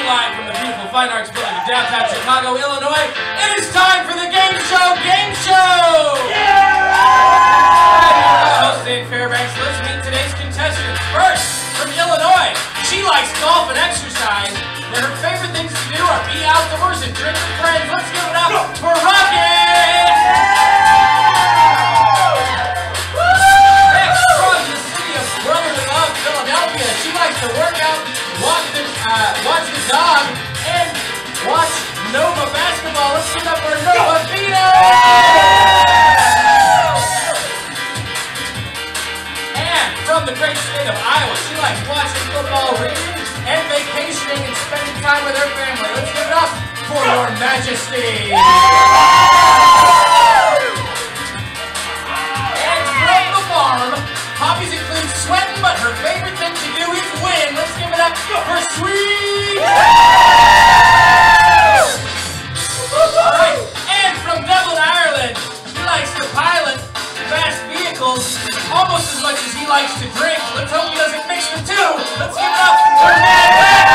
live from the beautiful Fine Arts Building in downtown Chicago, Illinois. It is time for the Gameshow Gameshow! Yeah! I'm your host, Louis Fairbanks. Let's meet today's contestants. First, from Illinois, she likes golf and exercise, and her favorite things to do are be outdoors and drink with friends. Let's give it up for Rocket! Next, from the city of brotherly love, Philadelphia, she likes to work out, watch the dog, and watch Nova basketball. Let's give it up for Nova Vita! And from the great state of Iowa, she likes watching football, reading, and vacationing and spending time with her family. Let's give it up for Your Majesty! And from the farm, hobbies include sweating, but her favorite thing to do is win. Let's give it up for Sweet! Alright, and from Dublin, Ireland, he likes to pilot fast vehicles almost as much as he likes to drink. Let's hope he doesn't mix the two. Let's give it up for Mad Matt!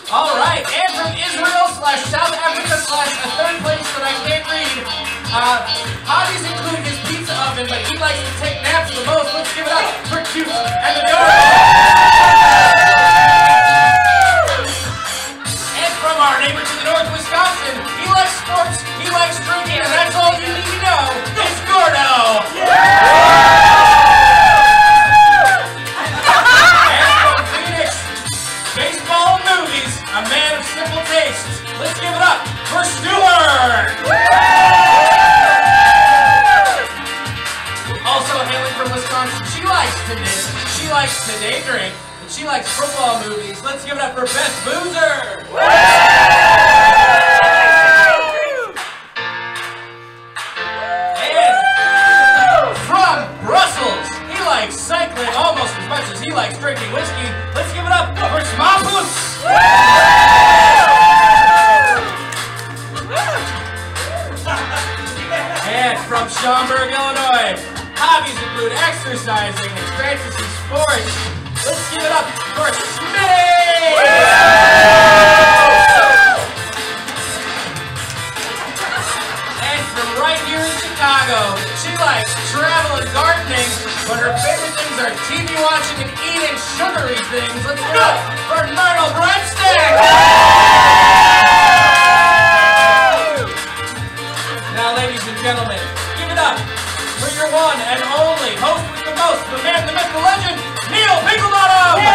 Alright, and from Israel / South Africa / a third place that I can't read. Hobbies include his pizza oven, but he likes to take naps the most. Let's give it up for Cute and the Dog. And from our neighbor to the north, Wisconsin, he likes sports, he likes drinking, and that's all you need to know. It's Gordo! And from Phoenix, baseball and movies, a man of simple tastes. Let's give it up for Stuart! Also hailing from Wisconsin, she likes to knit, she likes to day drink, and she likes football movies. Let's give it up for Beth Boozer! And from Brussels, he likes cycling almost as much as he likes drinking whiskey. Let's give it up for Smapus! And from Schaumburg, Illinois, hobbies include exercising and fantasy sports. Let's give it up for Smitty! And from right here in Chicago, she likes travel and gardening, but her favorite things are TV watching and eating sugary things. Let's give it up for Myrtle Breadstick! Now, ladies and gentlemen, give it up for your one and only host with the most, the man, the myth, the legend, Neil Pinklebottom! Yeah!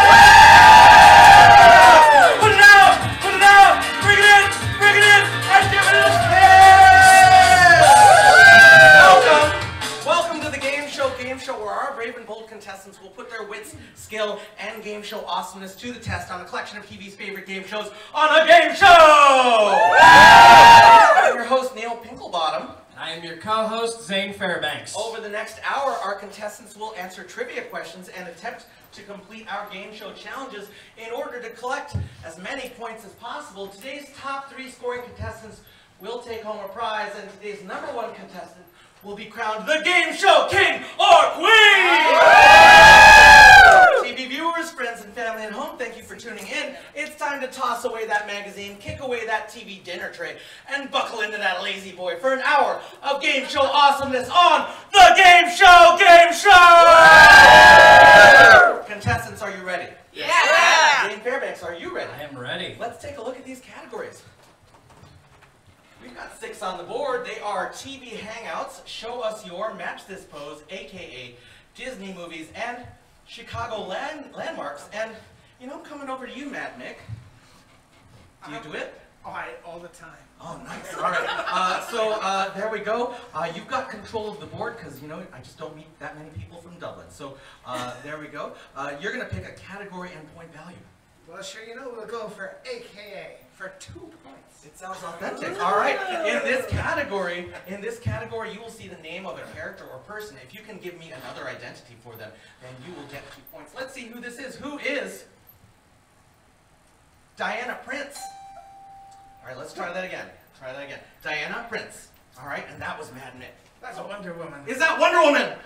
Put it out! Put it out! Bring it in! Bring it in! And give it a spin! Welcome to the Gameshow Gameshow, where our brave and bold contestants will put their wits, skill, and game show awesomeness to the test on a collection of TV's favorite game shows on a game show! I'm your host, Neil Pinklebottom. I am your co-host, Zane Fairbanks. Over the next hour, our contestants will answer trivia questions and attempt to complete our game show challenges in order to collect as many points as possible. Today's top 3 scoring contestants will take home a prize, and today's #1 contestant will be crowned the Game Show King or Queen! TV viewers, friends, and family at home, thank you for tuning in. It's time to toss away that magazine, kick away that TV dinner tray, and buckle into that lazy boy for an hour of game show awesomeness on the Game Show Game Show! Contestants, are you ready? Yeah! Dane Fairbanks, are you ready? I am ready. Let's take a look at these categories. We've got 6 on the board. They are TV Hangouts, Show Us Your, Match This Pose, aka Disney movies, and Chicago landmarks. And, you know, I'm coming over to you, Matt Mick. Do you do it? All the time. Oh, nice. All right. So there we go. You've got control of the board because, you know, I just don't meet that many people from Dublin. So there we go. You're going to pick a category and point value. Well, sure, you know, we'll go for AKA for 2 points. It sounds authentic. All right. In this category, you will see the name of a character or person. If you can give me another identity for them, then you will get 2 points. Let's see who this is. Who is Diana Prince? All right, let's try that again. Diana Prince. All right, and that was Mad Nick. That's a Wonder Woman. Is that Wonder Woman?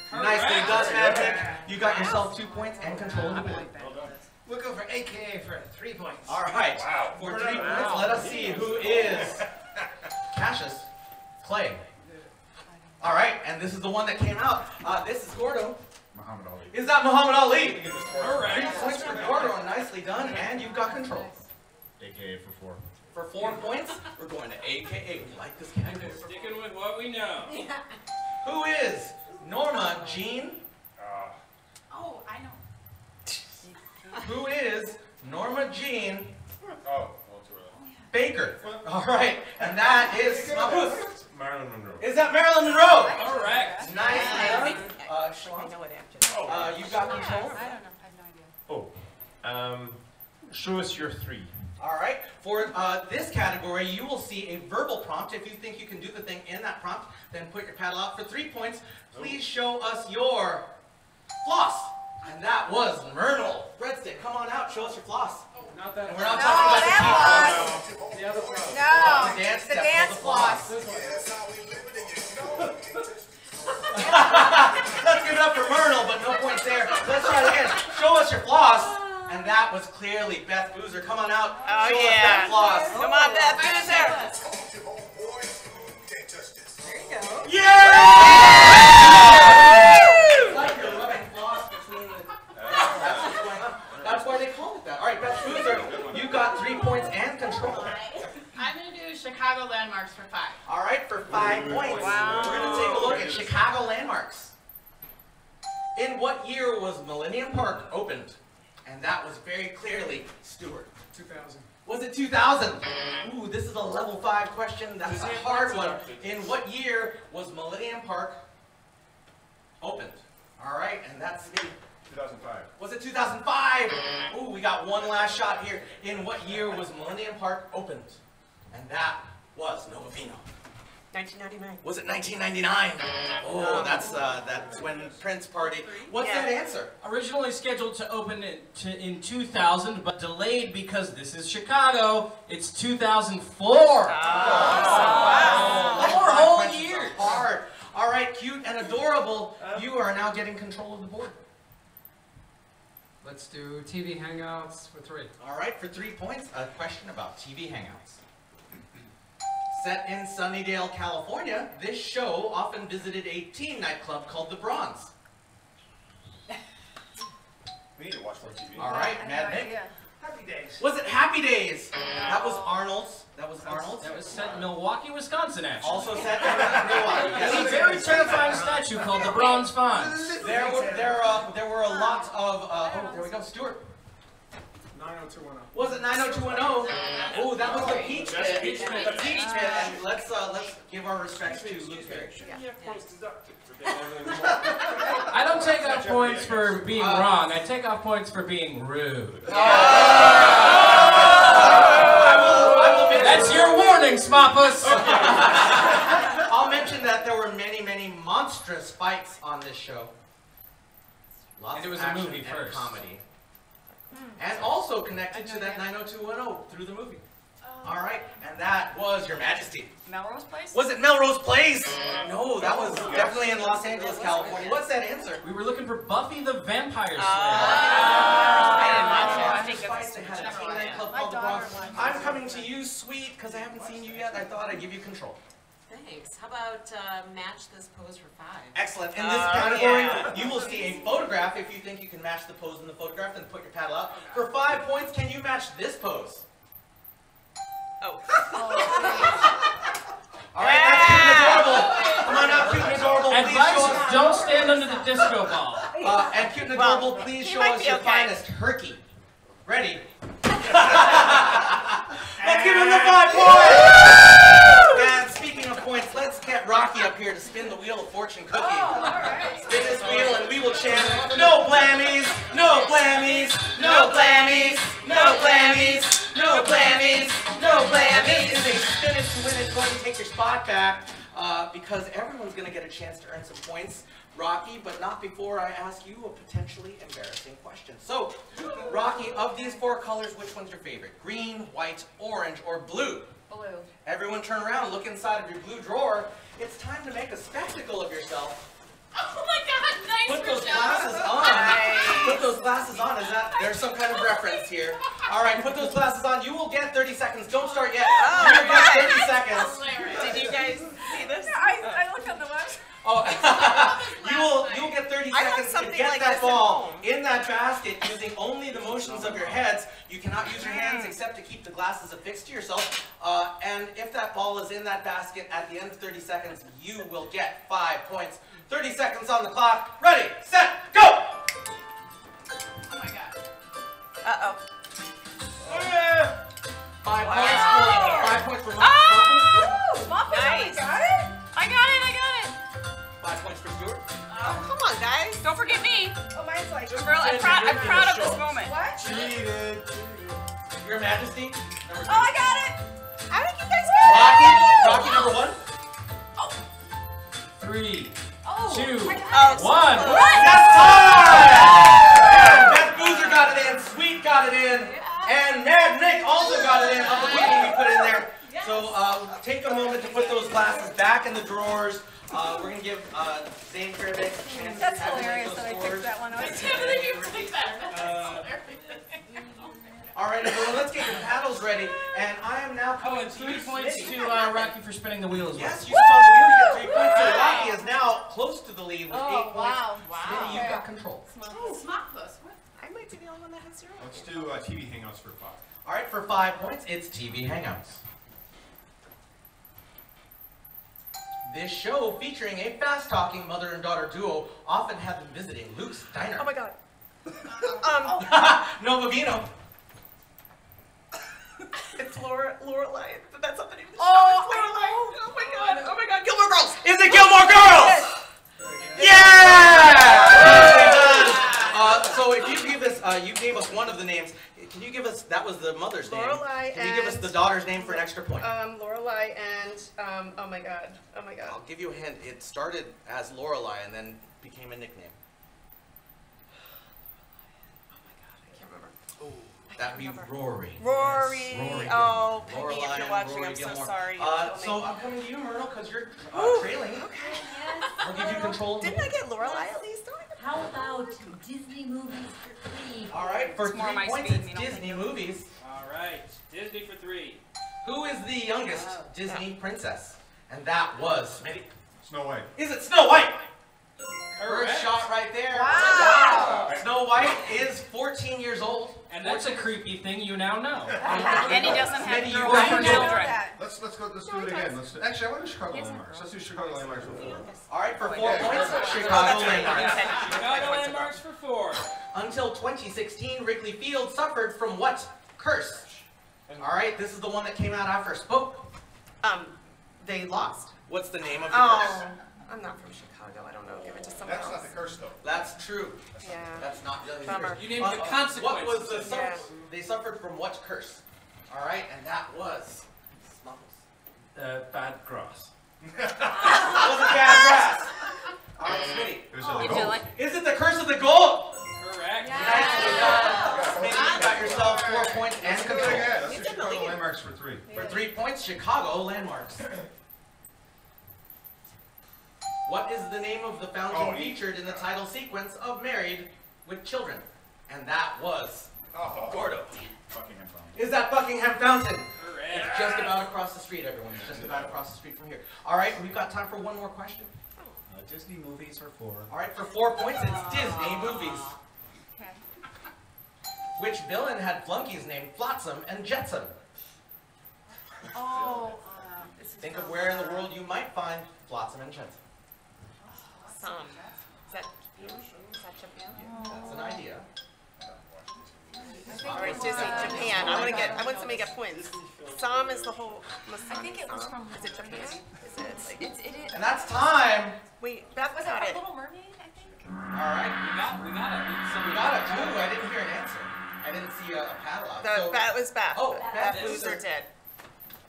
Correct. Nicely done, Mad Nick. You got yourself 2 points and control of the board. We'll go for AKA for 3 points. All right. Wow. For 3 points, let us see who is Cassius Clay. All right, and this is the one that came out. This is Gordo. Muhammad Ali. Is that Muhammad Ali? All 3 right. points for Gordo, nicely done, and you've got control. AKA for 4. For 4 points, we're going to AKA. We like this category. Sticking with what we know. Who is Norma Jean? Oh, I know. Who is Norma Jean Oh, well, too early. Baker? All right, and that is Marilyn Monroe. Is that Marilyn Monroe? Correct. Nicely done. I Shalon, know it after. you got control. I don't know. I have no idea. Show us your 3. All right. For this category, you will see a verbal prompt. If you think you can do the thing in that prompt, then put your paddle out. For 3 points, please show us your floss. And that was Myrtle. Breadstick, come on out. Show us your floss. Not that. And we're not No, talking about that the teeth floss. The other one. No, The dance the step dance called the floss. Let's give it up for Myrtle, but no points there. Let's try it again. Show us your floss. And that was clearly Beth Boozer. Come on out. Oh, Show us yeah. that floss. Come on, Beth, Boozer. There you go. It's like you're rubbing floss between the... That's what's going on. That's why they call it that. All right, Beth Boozer, you got 3 points and control. I'm going to do Chicago landmarks for 5. All right, for 5 points, Wow. we're going to take a look at Chicago landmarks. In what year was Millennium Park opened? And that was very clearly Stuart. 2000. Was it 2000? Ooh, this is a level 5 question. That's a hard one. In what year was Millennium Park opened? All right, and that's me. 2005. Was it 2005? Ooh, we got one last shot here. In what year was Millennium Park opened? And that was Novavino. 1999. Was it 1999? Oh, that's that Twin Prince party. What's that answer? Originally scheduled to open in 2000, but delayed because this is Chicago. It's 2004. Wow. 4 whole years. Hard. All right, cute and adorable. You are now getting control of the board. Let's do TV Hangouts for 3. All right, for 3 points, a question about TV Hangouts. Set in Sunnydale, California, this show often visited a teen nightclub called the Bronze. We need to watch more TV. All right, Mad Nick. Happy days. Was it Happy Days? That was Arnold's. That was Arnold's. That was set in Milwaukee, Wisconsin, actually. Also set in Milwaukee. There's a very terrifying statue called the Bronze Fonz. There were a lot of. Oh, there we go, Stuart. 90210. Was it 90210? Oh, that was the Peach Pit. That's Peach Pit. The Peach Pit. And let's give our respects to Louis Fairbanks. I don't take off points for being wrong. I take off points for being rude. That's your warning, Smoppus. I'll mention that there were many, many monstrous fights on this show. Lots And it was of a action movie and first. comedy. And also connected to that 90210 through the movie. All right, and that was Your Majesty. Melrose Place? Was it Melrose Place? No, that was definitely in Los Angeles, California. What's that answer? We were looking for Buffy the Vampire Slayer. I think Fights. They had a teen nightclub called the Bronx. I'm coming to you, sweet, because I haven't seen you yet. I thought I'd give you control. Thanks. How about match this pose for 5? Excellent. In this category, you will see a photograph. If you think you can match the pose in the photograph, then put your paddle out. For 5 points, can you match this pose? Oh. All right, that's cute and adorable. Come on out, cute and adorable. Please show Advice, us. don't stand under the disco ball. And cute and adorable, please he show might us be your okay. finest herky. Ready? Let's give him the 5 points. And speaking of points, let's get Rocky up here to spin the wheel of fortune cookie. Spin this wheel and we will chant, no blammies, no blammies, no blammies, no blammies, no blammies, no blammies. This is a spin it to win it. Go ahead and take your spot back because everyone's going to get a chance to earn some points, Rocky, but not before I ask you a potentially embarrassing question. So, Rocky, of these 4 colors, which one's your favorite? Green, white, orange, or blue? Blue. Everyone turn around, look inside of your blue drawer. It's time to make a spectacle of yourself. Oh my god, nice Put those Rochelle. glasses on glasses on. Is that there's some kind of reference here? All right, put those glasses on. You will get 30 seconds. Don't start yet. You will get 30 seconds. Did you guys see this? I looked on the web. Oh, you will get 30 seconds to get like that this at ball home. in that basket using only the motions of your heads. You cannot use your hands except to keep the glasses affixed to yourself. And if that ball is in that basket at the end of 30 seconds, you will get 5 points. 30 seconds on the clock. Ready, set, go! Oh my god. Uh-oh. 5 Wow. points for Oh! Nice. I got it. 5 points for Stuart. Oh, come on, guys. Don't forget me. Oh, mine's like. I'm proud of this moment. What? Cheated. Your Majesty. Number 2. Oh, I got it. How did you guys get it? Rocky number 1. 3, Oh. 2, Oh, 1. That's time! And Beth Boozer got it in, Sweet got it in, and Mad Nick also got it in of the weekend we put in there. So take a moment to put those glasses back in the drawers. We're going to give Zane Fairbanks a chance That's to have hilarious those that I scores. picked that one up. All right, everyone, let's get your paddles ready. And I am now Oh, coming and 3 to points Smitty. to Rocky for spinning the wheel as well. Yes, you spun the wheel, you get 3 points. So Rocky is now close to the lead with 8 points. Wow. Smitty, you've got control. Smartless. I might be the only one that has 0. Let's do TV Hangouts for 5. All right, for 5 points, it's TV Hangouts. This show, featuring a fast-talking mother and daughter duo, often had them visiting Luke's Diner. Oh my god. Nova Vino. It's Lorelai. That's something even. Oh, it's Lorelai. Oh my god. Oh my god. Gilmore Girls. Is it Gilmore Girls? Yeah! So if you give us, you gave us one of the names. Can you give us, that was the mother's name. Lorelai Can you give us and- the daughter's name for an extra point? Lorelai and oh my god. I'll give you a hint. It started as Lorelai and then became a nickname. I can't remember. That'd be Rory. Rory. Yes, Rory Oh, Gilmore. Peggy, if Lorelai you're and watching, Rory I'm so Gilmore. sorry. So I'm coming to you, Myrtle, because you're trailing. Okay, I'll give you control. Didn't I get Lorelai at least? how about Disney movies for 3? All right, for It's more 3 my points, speed, it's you know. Disney movies. All right, Disney for 3. Who is the youngest Disney princess? And that was Smitty. Snow White. Is it Snow White? Correct. First shot right there. Wow. Snow White is 14 years old. And that's a creepy thing you now know. And he doesn't have Smitty, you girls got for it. children. Let's do it again. Actually, I want to do Chicago landmarks. Let's do Chicago landmarks for 4. All right, for 4 points, Chicago landmarks. Chicago landmarks for 4. Until 2016, Wrigley Field suffered from what curse? All right, this is the one that came out after Spoke. They lost. What's the name of the Oh, curse? I'm not from Chicago. I don't know. Give it to someone That's else. not the curse, though. That's true. Yeah. That's not really the Bummer. curse. You named the What consequences. was the Yeah. They suffered from what curse? All right, and that was Smuggles. Bad Cross. It was a bad grass. All right, Smitty. It was You a feel goal. like Is it the curse of the gold? Correct. Smitty, you got yourself 4 points and Let's do it control. again. Let's You do did the Chicago lead. landmarks for 3. For 3 points, Chicago landmarks. What is the name of the fountain featured in the title sequence of Married with Children? And that was Gordo. Buckingham Fountain. Is that Buckingham Fountain? Correct. It's just about across the street, everyone. It's just about across the street from here. All right, we've got time for one more question. Disney movies for 4. All right, for 4 points, it's Disney movies. Okay. Which villain had flunkies named Flotsam and Jetsam? Think of where in the world you might find Flotsam and Jetsam. Some. Is that Japan? Is that Japan? That's an idea. All right, Disney, Japan. I want somebody to get points. Sam is the whole. I think it was from. Is it Japan? Is it? It is. And that's time. Wait, Beth Was got it it. Little Mermaid? I think. All right, We got it. so we got a clue. I didn't hear an answer. I didn't see a paddle out. So, That was Beth. Oh, Beth Beth. Loser did.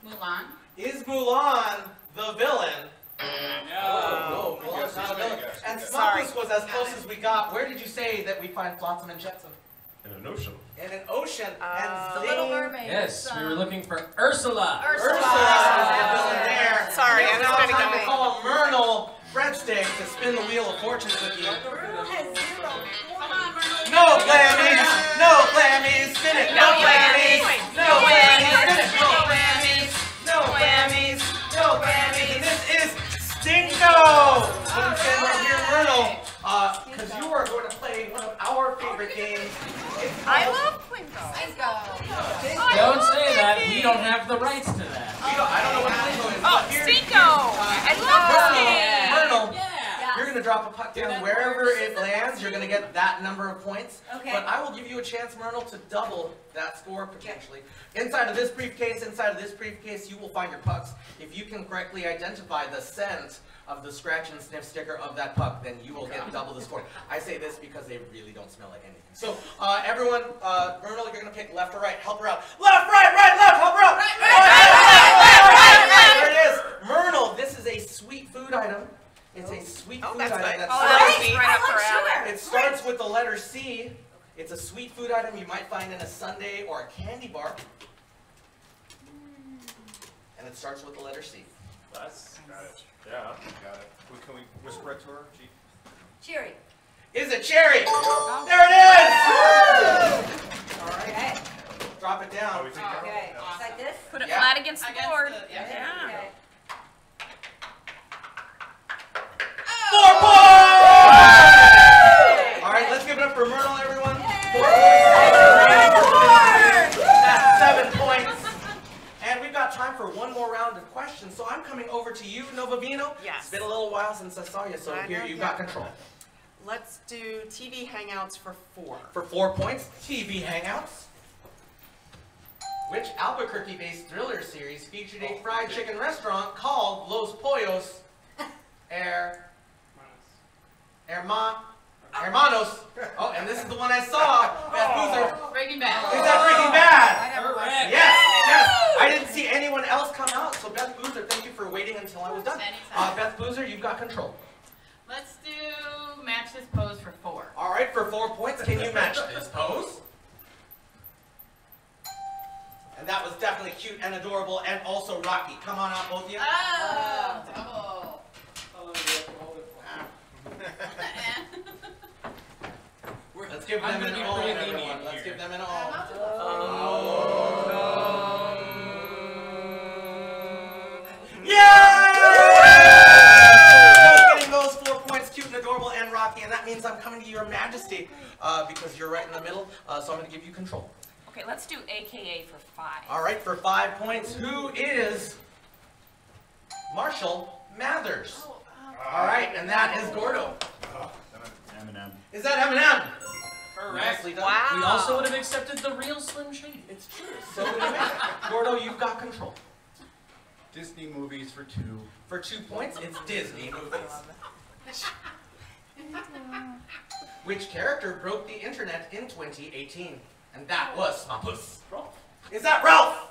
Mulan. is Mulan the villain? No. Oh, no, Mulan's not a villain. And Sorry. Smuggles was as close as we got. Where did you say that we find Flotsam and Jetsam? In an ocean. In an ocean. And The Zane- Little Mermaid. Yes, we were looking for Ursula. Ursula is the villain there. Sorry, It's I'm now trying to time to go. call Myrtle breadstick to spin the wheel of fortune with you. Come on, Myrtle. No blaming! No whammies. No whammies. No whammies. No whammies. No whammies. And this is Stinko. Put him stand right here, Myrtle. Because you are going to play one of our favorite games. I love Plinko. Don't say that. We don't have the rights to that. I don't know what Stinko is. Oh, Stinko! I love this game. Myrtle, you're going to drop a puck down wherever it lands. You're going to get that number of points. Okay. But I will give you a chance, Myrtle, to double that score potentially. Inside of this briefcase, you will find your pucks. If you can correctly identify the scent of the scratch and sniff sticker of that puck, then you will get double the score. I say this because they really don't smell like anything. So, everyone, Myrtle, you're going to pick left or right. Help her out. Left, right, left, help her out. Right. There it is. Myrtle, this is a sweet food item. It's a sweet food item. It starts with the letter C. It's a sweet food item you might find in a sundae or a candy bar. And it starts with the letter C. Got it. Yeah, got it. Can we whisper it to her? Cherry. Is it cherry? There it is! All right. Okay. Drop it down. Okay. Just like this? Put it flat against the board. Okay. 4 points! All right, let's give it up for Myrtle, everyone. 4 points. That's 7 points. And we've got time for one more round of questions. So I'm coming over to you, Novavino. Yes. It's been a little while since I saw you, so here you've got control. Let's do TV Hangouts for 4. For 4 points, TV Hangouts. Which Albuquerque-based thriller series featured a fried chicken restaurant called Los Pollos Hermanos? Oh, and this is the one I saw. Beth Boozer. Breaking Bad. Is that Breaking Bad? Correct. Yes. I didn't see anyone else come out, so Beth Boozer, thank you for waiting until I was done. Beth Boozer, you've got control. Let's do match this pose for 4. All right, for 4 points, can you match this pose? And that was definitely cute and adorable and also rocky. Come on out, both of you. Oh, double. Let's give them an all, everyone. Let's give them an all. Yeah! Getting those 4 points, cute and adorable and rocky, and that means I'm coming to your majesty because you're right in the middle, so I'm going to give you control. Okay, let's do AKA for 5. All right, for 5 points, who is Marshall Mathers? All right, and that is Gordo. M&M. Is that Eminem? Correct. Nicely done. Wow. We also would have accepted the real Slim Shady. It's true. So would you. Gordo, you've got control. Disney movies for 2. For 2 points, it's Disney movies. Which character broke the internet in 2018? And that was Swampus. Is that Ralph?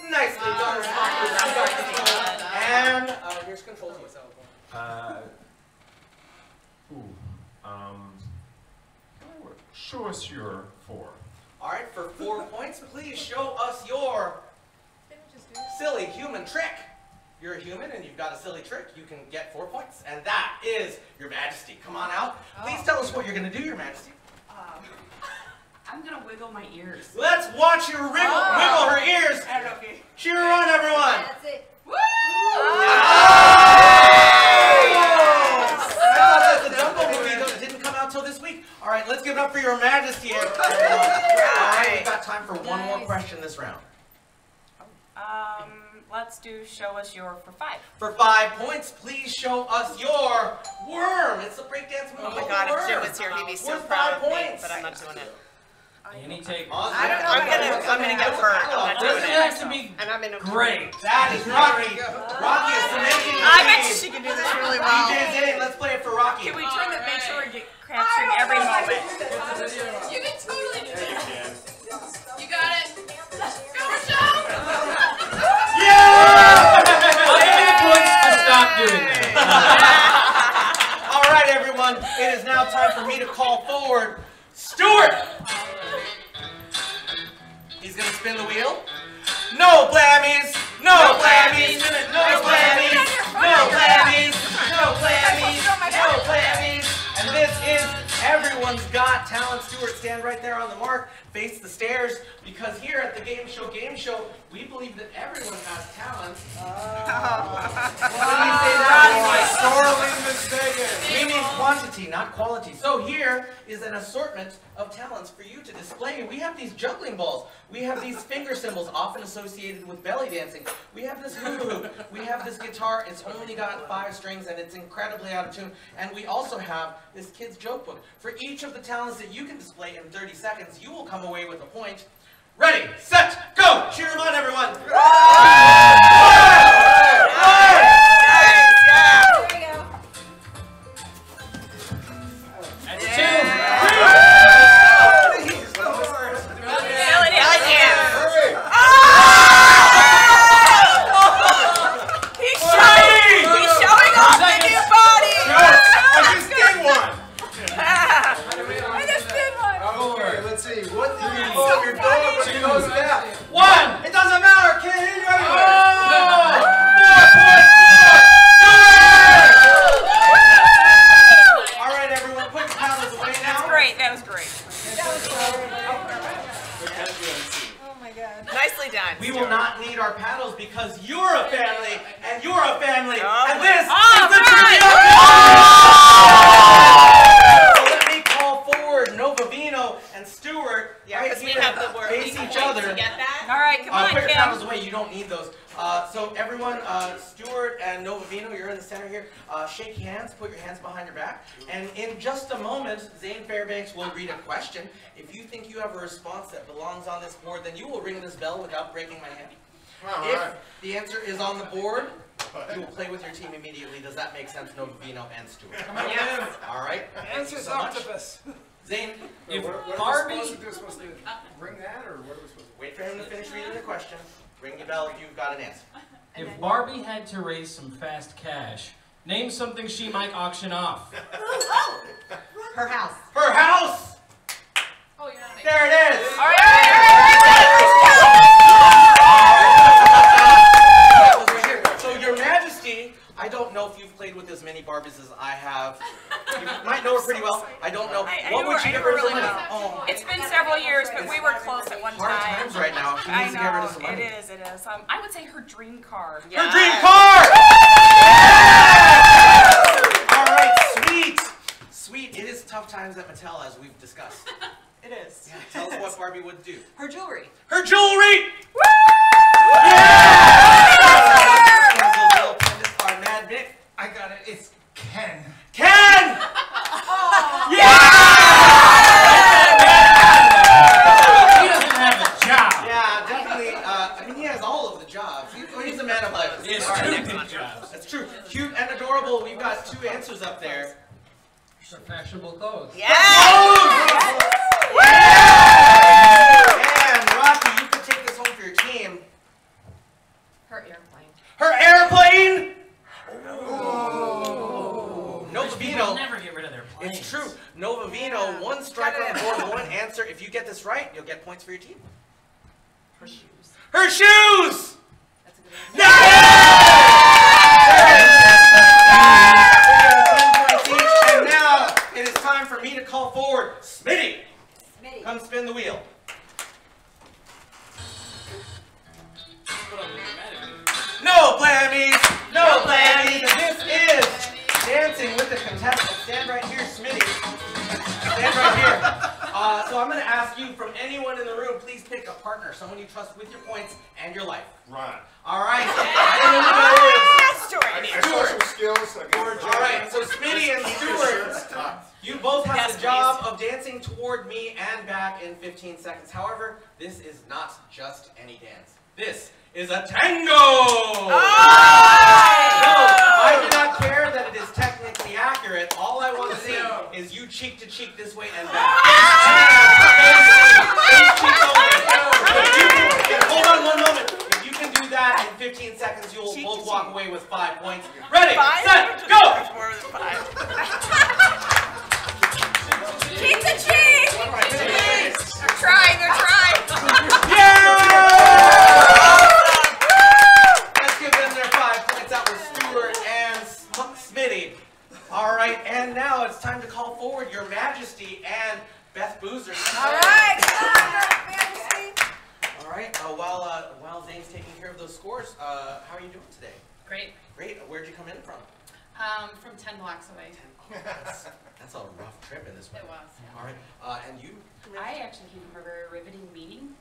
Nicely done, Swampus. You got control. And here's control to you. Show us your 4. All right, for 4 points, please show us your silly human trick. You're a human and you've got a silly trick. You can get 4 points, and that is Your Majesty. Come on out. Please tell us what you're going to do, Your Majesty. I'm going to wiggle my ears. Let's watch her wiggle her ears. I don't know if you... Cheer her on, everyone. That's it. Woo! I thought that the Dumbo movie didn't come out till this week. All right, let's give it up for Your Majesty. All right, we've got time for one more question this round. Let's do show us your for 5. For 5 points, please show us your worm. It's a breakdance movie. Oh my God, if Jim was here, he'd be so Worth proud 5 of me, points. but I'm not doing it. Any take. Awesome. I don't know, I'm gonna get hurt. I'm not doing Doesn't it. have to be And I'm in a great. That is Rocky. Rocky is cementing the I bet lead. she can do this really well. DJ's in. Let's play it for Rocky. Can we turn the make sure we get capturing every moment? You can totally do this. You got it. Go, Michelle! Yeah! I'll give you points to stop doing that. All right, everyone. It is now time for me to call forward Stuart. He's going to spin the wheel. No blammies. No blammies. No blammies. No blammies. No blammies. No blammies. And this is everyone's got talent. Stuart, stand right there on the mark. Face the stairs, because here at the Gameshow Gameshow, we believe that everyone has talent. When we say that, Sorely mistaken. we mean quantity, not quality. So here is an assortment of talents for you to display. We have these juggling balls. We have these finger cymbals, often associated with belly dancing. We have this hula hoop. We have this guitar. It's only got 5 strings, and it's incredibly out of tune. And we also have this kid's joke book. For each of the talents that you can display in 30 seconds, you will come away with a point. Ready, set, go! Cheer them on, everyone! We will not need our paddles because you're a family, and you're a family, and this is the trivia! So let me call forward Novavino and Stuart right because we here, have the word. face each other. To get that? All right, come on, Put your Kim. paddles away, you don't need those. So everyone, Stuart and Novavino, you're in the center here. Shake hands, put your hands behind your back. And in just a moment, Zane Fairbanks will read a question. If you think you have a response that belongs on this board, then you will ring this bell without breaking my hand. If the answer is on the board, you will play with your team immediately. Does that make sense, Novavino and Stuart? Yes. All right. Thank you so much. Zane, If What Barbie, are we supposed to ring that, or what are we supposed to wait for him to finish reading the question. Ring the bell if you've got an answer. if Barbie had to raise some fast cash, name something she might auction off. Her house. Her house! Oh, you're not making There it is! All right. So, Your Majesty, I don't know if you've played with as many Barbies as I have. You might know her pretty well. I don't know. I What know would her- you I give know her her as a really money? well. Oh, It's been several years, but we were close at one hard time. times right now. She I needs to get rid of know, some money. it is. I would say her dream car. Her dream car! All right, sweet. Sweet. It is tough times at Mattel, as we've discussed. It is. Yeah, tell us what Barbie would do. Her jewelry. Her jewelry! Our Mad Nick. I got it. It's Ken. Ken! He doesn't have a job. Yeah, definitely. I mean, he has all of the jobs. He's a man of letters. He has All right, two next good one. jobs. That's true. Cute and adorable. We've got 2 answers up there. For fashionable clothes. Yes. And Rocky, you can take this home for your team. Her airplane. Her airplane! People Novavino. never get rid of their planes. It's true. Novavino, 1 strike on the board, 1 answer. If you get this right, you'll get points for your team. Her shoes. Her shoes! That's a good answer. Yeah! 10 points each, and now it is time for me to call forward Smitty. Smitty. Come spin the wheel. No blammies! No blammies! This is Dancing with the Contestant. Stand right here, Smitty. Stand right here. So I'm going to ask you, from anyone in the room, please pick a partner, someone you trust with your points and your life. Ron. All right. I don't know who that is. Stuart. Social skills. All right, so Smitty and Stuart, you both have Yes, the job of dancing toward me and back in 15 seconds. However, this is not just any dance. This is a tango! No, I do not care that it is technically accurate. All I want to see is you cheek to cheek this way and back. Hold on one moment. If you can do that in 15 seconds, you will both walk away with 5 points. Ready, set, go! Cheek to cheek! They're trying, they're trying. Yeah! Let's give them their 5 points. That was Stuart and Smitty. All right, and now it's time to call forward of Your Majesty and Beth Boozer. All right. Majesty. All right. While Zane's taking care of those scores, how are you doing today? Great. Great. Where'd you come in from? From 10 blocks away. That's a rough trip in this one. It was. All right. And you? I actually came from a very riveting meeting.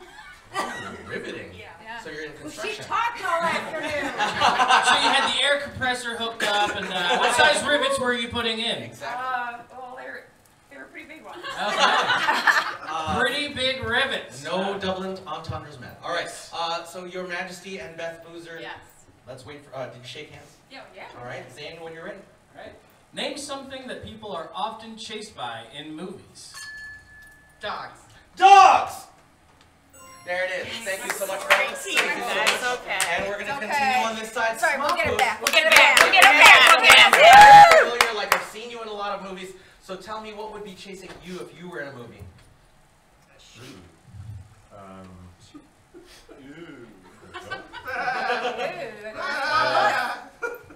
Riveting. Yeah. So you're in She construction. talked all afternoon. So you had the air compressor hooked up, and what size rivets were you putting in? Exactly. Well, they were pretty big ones. Okay. Pretty big rivets. No double entendres met. All right. So Your Majesty and Beth Boozer. Yes. Let's wait for. Did you shake hands? Yeah. All right. Zane, when you're ready. All right. Name something that people are often chased by in movies. Dogs. Dogs! There it is. Thank you so much, Great fellas. team. Thank you so That's much. okay. And we're going to It's continue okay. on this side. Sorry, we'll get it back. We'll get it back. We'll get it back. We'll get it back. Familiar, like I've seen you in a lot of movies. So tell me, what would be chasing you if you were in a movie?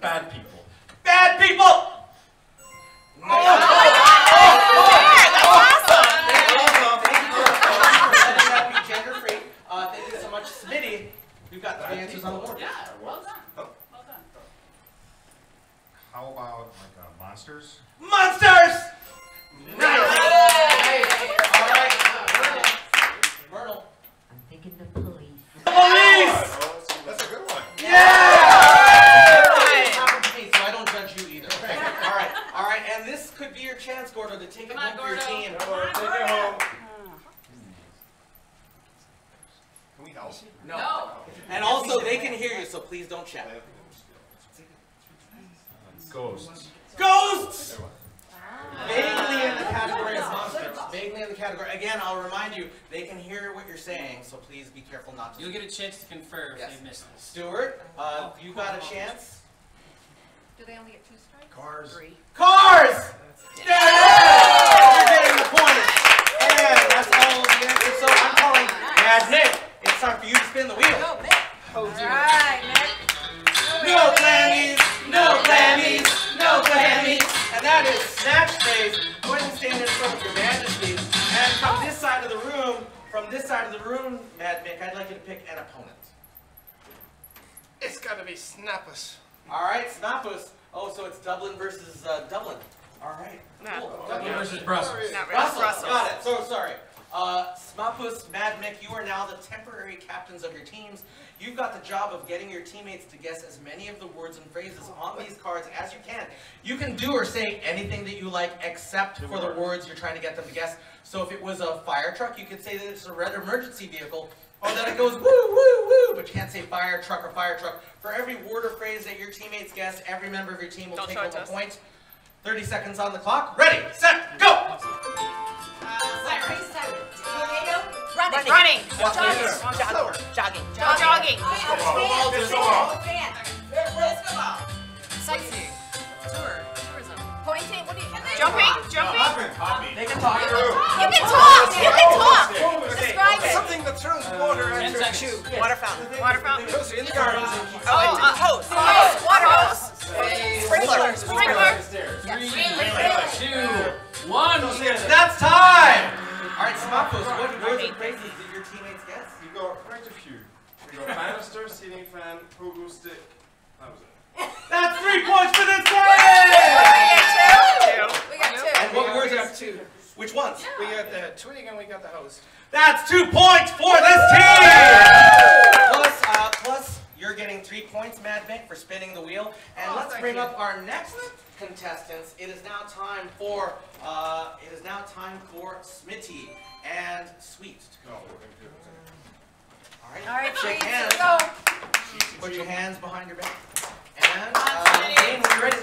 Bad people. Bad people! Gender-free. Thank you so much, Smitty. We've got the answers on the board. Yeah. Well done. Well done. How about like monsters? Monsters! Nice. All right. Myrtle. I'm thinking the police. Police! That's a good one. Yeah! It happened to me, so I don't judge you either. Okay. All right. And this could be your chance, Gordo, to take it Come on, home for your Gordo. team. Take it home. Can we help? No. And also, they can hear you, so please don't chat. Ghosts. Ghosts! Vaguely in the category of monsters. Vaguely in the category. Again, I'll remind you, they can hear what you're saying, so please be careful not to. You'll get a chance to confer if Yes. they miss this. Stuart, you got a chance. Do they only get 2 strikes? Cars. 3. Cars! Yeah! You're getting the point. And that's all of the answers. So I'm calling Mad Nick. It's time for you to spin the wheel. Go, Nick. All right, Nick. No clammies, no clammies, no clammies. And that is snatch phase. Go ahead and stand in front of Your Majesty. And from this side of the room, Mad Nick, I'd like you to pick an opponent. It's gotta be Snappus. All right, Snappus. Oh, so it's Dublin versus Dublin. All right. Cool. Dublin versus Brussels. Not really. Brussels. Got it. So sorry. Smapus, Mad Mick, you are now the temporary captains of your teams. You've got the job of getting your teammates to guess as many of the words and phrases on these cards as you can. You can do or say anything that you like except for the words you're trying to get them to guess. So if it was a fire truck, you could say that it's a red emergency vehicle, or that it goes woo, woo, woo, but you can't say fire truck or fire truck. For every word or phrase that your teammates guess, every member of your team will take home a point. 30 seconds on the clock. Ready, set, go! Running. Jogging. Jogging. Sightseeing. Tourism. Pointing. What do you? Jumping. They can talk. You can talk. Describe it. Something that throws water at 10 your seconds. tube. Water fountain. Goes in the garden. Hose. Water hose. Sprinkler. 3, 2, 1. That's time! All right, Smapos, what words and phrases did your teammates guess? You got quite a few. We got banister, ceiling fan, pogo stick. That was it. That's 3 points for this game! We got 2. And what words We are got 2. Which ones? We got the twinning and we got the host. That's 2 points for this team! Plus, you're getting 3 points, Mad Mick, for spinning the wheel. And let's bring up our next contestants. It is now time for Smitty and Sweet to go. All right, shake Sweet, hands. go. Put your hands behind your back. And Dane, when you're ready.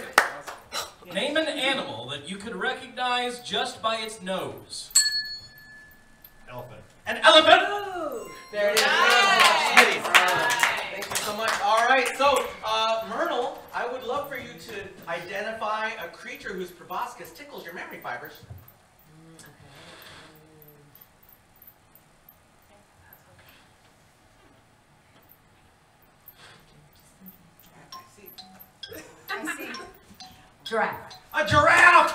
Name an animal that you could recognize just by its nose. Elephant. An elephant. There it is. Smitty. Thank you so much. All right, so Myrtle, I would love for you to identify a creature whose proboscis tickles your memory fibers. Giraffe. A giraffe!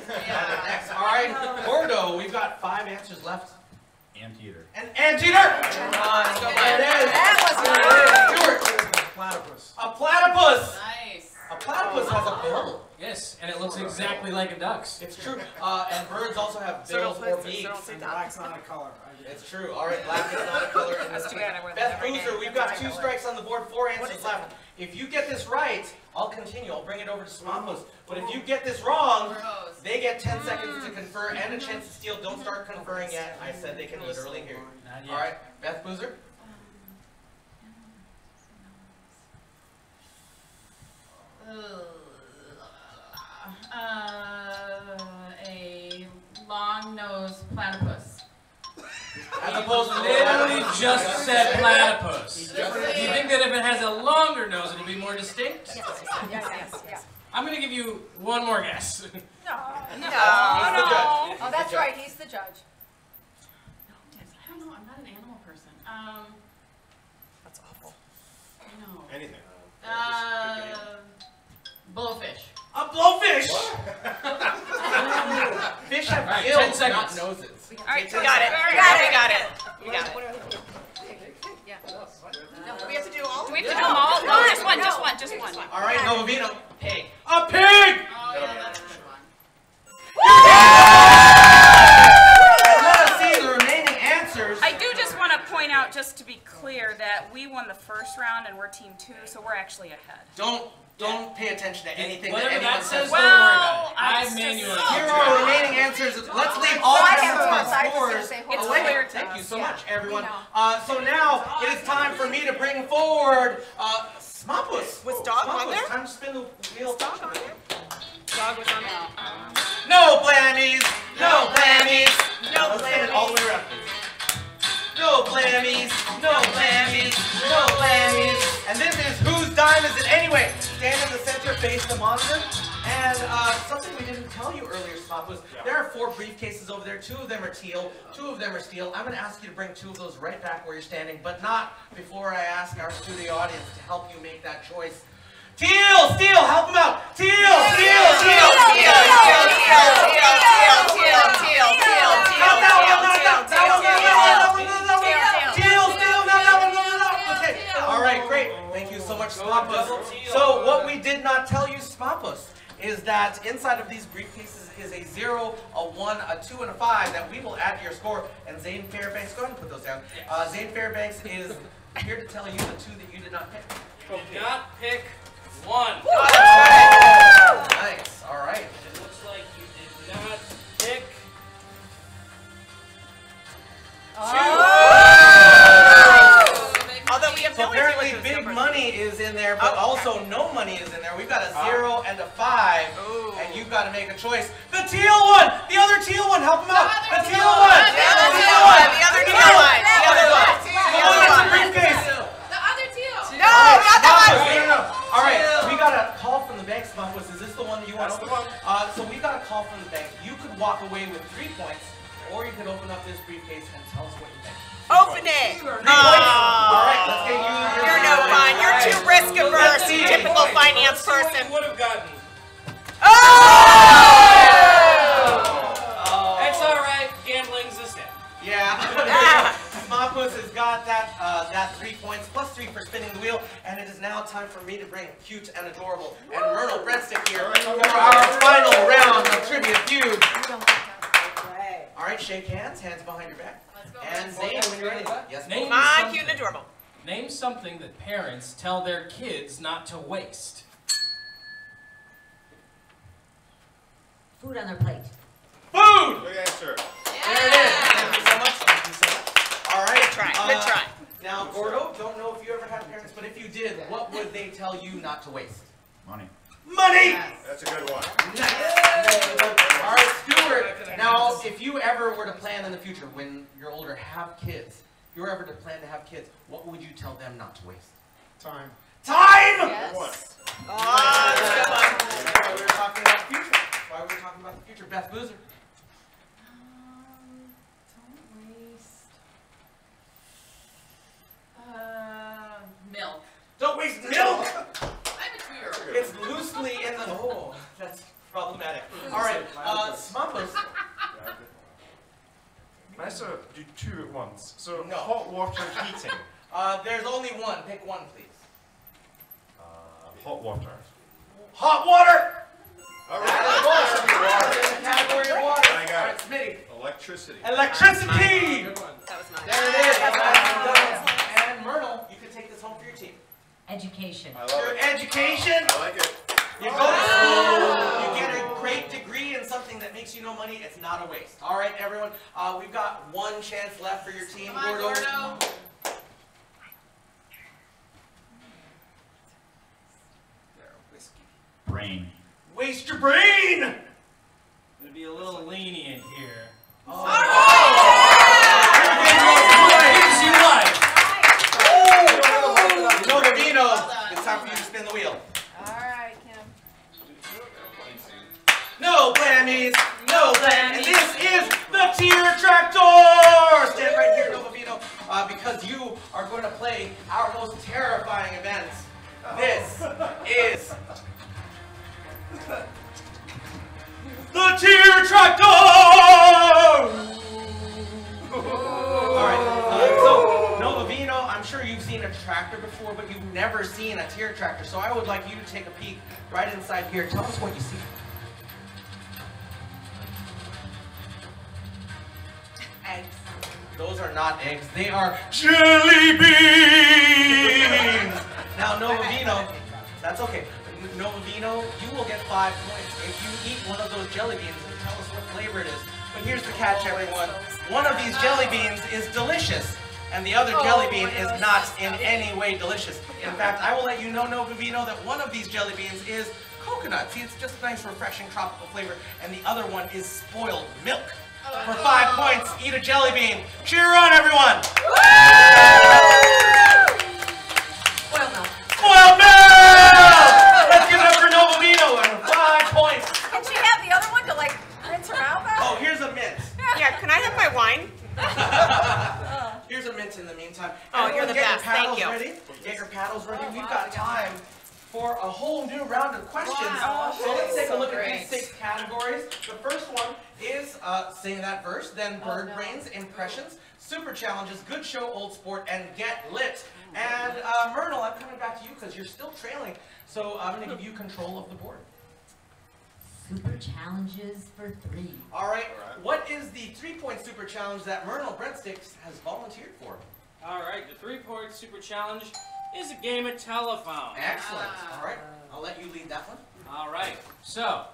Next. All right, Gordo, we've got 5 answers left. Anteater. An anteater! Come on, go it is. That was Stuart. Platypus. A platypus! Nice. A platypus has a bill. Yes, and it looks exactly like a duck's. It's true. And birds also have bills or beaks. Black's not a color. It's true. All right, black is not a color in this That's too one. bad I wear Beth that every day. Boozer, we've got 2 strikes on the board, 4 answers left. If you get this right, I'll continue. I'll bring it over to Smamos. But if you get this wrong, they get 10 seconds to confer and a chance to steal. Don't start conferring yet. I said they can literally hear you. Not yet. All right, Beth Boozer. A long-nosed platypus. As opposed to Literally just said platypus. Do you think that if it has a longer nose, it'll be more distinct? yes. I'm going to give you one more guess. No. Oh, that's right. He's the judge. I don't know. I'm not an animal person. That's awful. No. Anything. Blowfish. A blowfish! Fish have All right, gills, 10 seconds. not noses. All right, We got it. We got it. Do we have to do all? Do we have to do them all? No, just one. All right, Novavino. Pig. A pig! Oh, yeah, that's a good one. And let us see the remaining answers. I do just want to point out, just to be clear, that we won the first round and we're team 2, so we're actually ahead. Don't pay attention to anything that Whatever anyone that says. says, don't worry Well, about it. I it's just- manually Here keep are track. the remaining answers. Let's leave all I tests have on yours. I was scores. just gonna say, hold It's on. clear to Thank you us. so much, everyone. We know. So now it is time for me to bring forward Smopus. Was Dog on there? Time to spin the wheel. Dog on there? Dog was on there. No blammies. No blammies. No Let's spin it all the way around. No blammies, no blammies, no blammies. And this is whose dime is it anyway? Stand in the center, face the monitor. And something we didn't tell you earlier, Spot, was there are 4 briefcases over there. 2 of them are teal, 2 of them are steel. I'm going to ask you to bring 2 of those right back where you're standing, but not before I ask our studio audience to help you make that choice. Teal, steel, help them out. Teal, steel, steel, steel, All right, great. Thank you so much, Spompus. So what we did not tell you, Spompus, is that inside of these briefcases is a 0, a 1, a 2, and a 5 that we will add to your score. And Zane Fairbanks, go ahead and put those down. Zane Fairbanks is here to tell you the 2 that you did not pick. Did not pick 1. Nice. All right. It looks like you did not pick 2. Although we have So no idea apparently what those big numbers money is in there, but also no money is in there. We've got a 0 and a 5, and you've got to make a choice. The teal one! The other teal one! Help him out! The teal one! The other teal one! The other teal one! The other one! The one that's a briefcase! The other teal. No, not that one! No. All right, we got a call from the bank, Smuffles. Is this the one that you want to open? So we got a call from the bank. You could walk away with 3 points, or you could open up this briefcase and tell us what you think. Open it! 3 points. All right, let's get you. You're no fun. You're too risk averse, you typical finance person. Would have gotten. Oh! It's all right. Gambling's a step. Yeah. Smompus has got that 3 points plus 3 for spinning the wheel, and it is now time for me to bring cute and adorable and Myrtle Breadstick here for our final round of Trivia Feud. All right, shake hands behind your back. And Zane, when you're ready. Yes, Name Come on, something- cute and adorable. Name something that parents tell their kids not to waste. Food on their plate. Food! Good answer. There it is. Thank you so much. Thank you so much. All right. Good try. Good try. Now, Gordo, don't know if you ever had parents, but if you did, what would they tell you not to waste? Money. Money! That's a good one. Nice. All right, Stuart. Now, if you ever were to plan in the future, when you're older, have kids, if you were ever to plan to have kids, what would you tell them not to waste? Time. Time! Yes. Oh, that's a good one. That's why we were talking about the future. That's why we were talking about the future. Beth Boozer. Don't waste. Milk. Don't waste milk! I'm a 2-year-old. It's loosely in the... Oh, that's problematic. All right, Smumpus. Can I sort of do two at once? So No. hot water heating. There's only one. Pick one, please. Hot water. Hot water! All That's in the category of water. I got All right, it. Smitty. Electricity. Electricity! That was mine. There it is. And Myrtle, you can take this home for your team. Education. I love Your it. education. I like it. You go to school, you get a great degree in something that makes you no money. It's not a waste. All right, everyone. We've got one chance left for your team. Come on, Gordo. Brain. Waste your brain! Gonna be a little lenient here. Oh. Gives you life. No, Vino. It's time for you to spin the wheel. Alright, Kim. No blammies, no blammies. And this is the tier tractor. Stand right here, Nova Vino, because you are going to play our most terrifying event. This is the tier tractor. All right. So Nova Vino, I'm sure you've seen a tractor before, but you've never seen a tier tractor. So I would like you to take a peek right inside here. Tell us what you see. Eggs. Those are not eggs, they are jelly beans! Now, Nova Vino, that's okay. Nova Vino, you will get 5 points if you eat one of those jelly beans and tell us what flavor it is. But here's the catch, everyone. One of these jelly beans is delicious, and the other jelly bean is not in any way delicious. In fact, I will let you know, Nova Vino, that one of these jelly beans is coconut. See, it's just a nice, refreshing, tropical flavor, and the other one is spoiled milk. For 5 points, eat a jelly bean. Cheer on, everyone! Spoiled milk. Spoiled milk! Let's give it up for Nova Vino and 5 points. Can she have the other one to like rinse her mouth out? Oh, here's a mint. Yeah, can I have my wine? Here's a mint in the meantime. Oh, Everyone you're the get best. your paddles Thank you. ready. Get your paddles ready. We've got time for a whole new round of questions. Wow. So let's take a look at Great. these 6 categories. The first one is sing that verse, then bird brains, impressions, super challenges, good show, old sport, and get lit. And Myrtle, I'm coming back to you because you're still trailing. So I'm going to give you control of the board. Super challenges for 3. All right. What is the 3-point super challenge that Myrtle Breadsticks has volunteered for? All right, the 3-point super challenge is a game of telephone. Excellent. All right. I'll let you lead that one. All right, so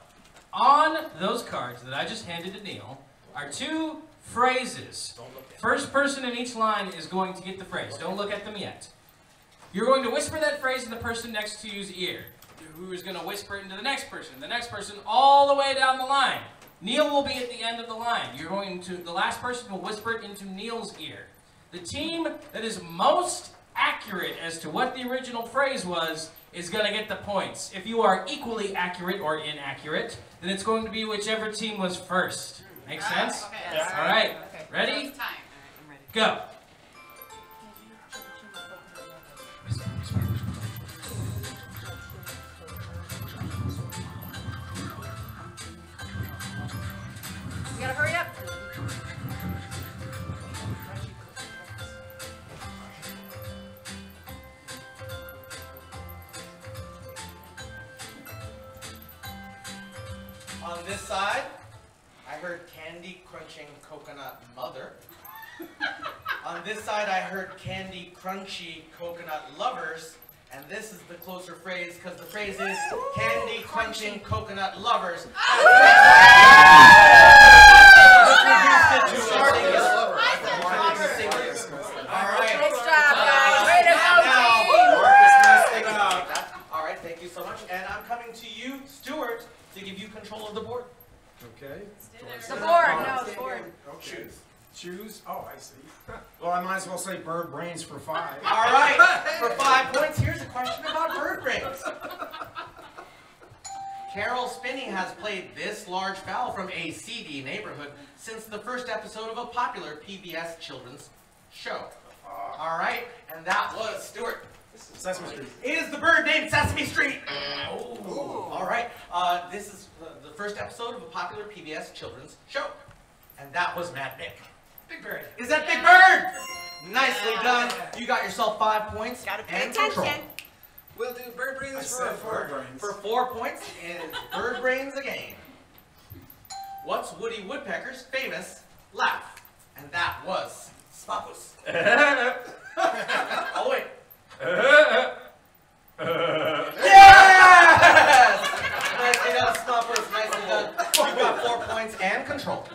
on those cards that I just handed to Neil are 2 phrases. First person in each line is going to get the phrase. Don't look at them yet. You're going to whisper that phrase in the person next to you's ear, who is going to whisper it into the next person, all the way down the line. Neil will be at the end of the line. The last person will whisper it into Neil's ear. The team that is most accurate as to what the original phrase was is going to get the points. If you are equally accurate or inaccurate, then it's going to be whichever team was first. Make sense? Okay. Yes. All right. Okay. Ready? It's time. Go. You gotta hurry up. On this side, I heard candy crunching coconut mother. On this side, I heard candy crunchy coconut lovers. And this is the closer phrase because the phrase is candy crunching coconut lovers. Alright. Nice job, guys. Way to go, team. All right, thank you so much. And I'm coming to you, Stuart, to give you control of the board. Okay. The board. No, the board. Okay. Choose. Oh, I see. Well, I might as well say bird brains for 5. All right, for 5 points, here's a question about bird brains. Carol Spinney has played this large fowl from a seedy neighborhood since the first episode of a popular PBS children's show. All right, and that was Stuart. Sesame Street. It is the bird named Sesame Street. Oh. All right, this is the first episode of a popular PBS children's show? And that was Mad Nick. Big Bird. Is that Big Bird? Nicely done. You got yourself 5 points. Gotta pay and control. attention. We'll do bird brains For 4 points, and Bird Brains again. What's Woody Woodpecker's famous laugh? And that was Smoppus. Oh wait. Yes! Nicely done, Smoppus. Nicely done. You got 4 points and control.